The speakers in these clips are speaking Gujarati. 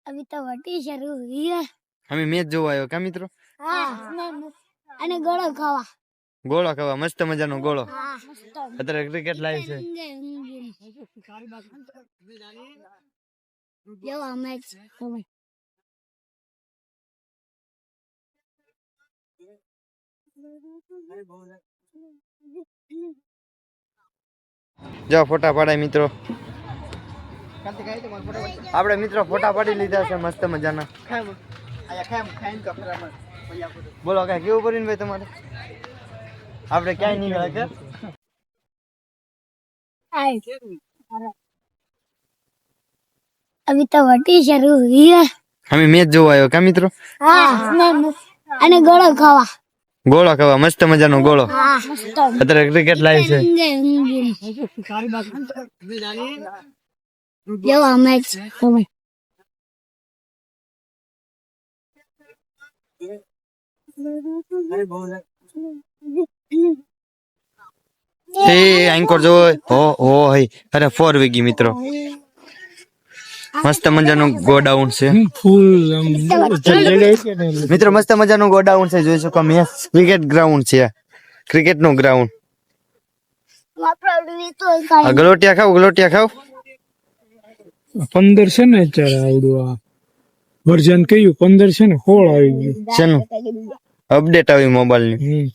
अभी तो वटी शुरू हुई है। અમે મેચ જોવા આવ્યો કા મિત્રો અને ગોળો ખાવા ગોળો ખાવા મસ્ત મજાનો ગોળો હા મસ્ત અત્યારે ક્રિકેટ લાઈવ છે જેવા મેચ સમય જો ફોટા પાડાય મિત્રો આપણે મિત્રો ફોટા પાડી લીધા છે મસ્ત મજાના બોલો કઈ કેવું પડ્યું ભાઈ તમારે આપણે ક્યાંય નહીં ગયા કે अभी तो वटी शुरू हुई है। અમે મેચ જોવા આવ્યો કા મિત્રો અને ગોળો ખાવા ગોળો ખાવા મસ્ત મજાનો ગોળો હા મસ્ત અત્યારે ક્રિકેટ લાઈવ છે જેવા મેચ સમય એ એન્કર જો હો હઈ અરે 4 વીગી મિત્રો મસ્ત મજાનું ગોડાઉન છે મિત્રો મસ્ત મજાનું ગોડાઉન છે જોઈ શકો મેચ ક્રિકેટ ગ્રાઉન્ડ છે ક્રિકેટ નું ગ્રાઉન્ડ ગલોટિયા ખાવ 15 છે ને અત્યારે આવડું આ વર્ઝન કયું 15 છે ને 16 આવી ગયું શેનું અપડેટ આવી મોબાઈલ ની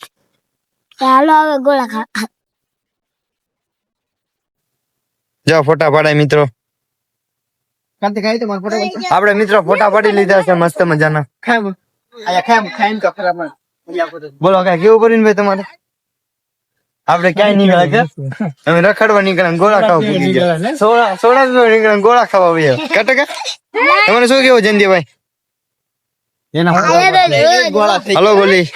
ચાલો હવે ગોળા ખા જો ફોટા પાડાય મિત્રો આપણે મિત્રો ફોટા પાડી લીધા છે મસ્ત મજાના બોલો કઈ કેવું પડ્યું ભાઈ તમારે આપણે ક્યાંય નહીં ગયા કે અમે રખડવા નીકળ્યા ગોળા ખાવા પૂગી ગયા સોડા નીકળ્યા ગોળા ખાવા આવ્યા કટકા તમારે શું કેવું જંદીભાઈ હાલો બોલી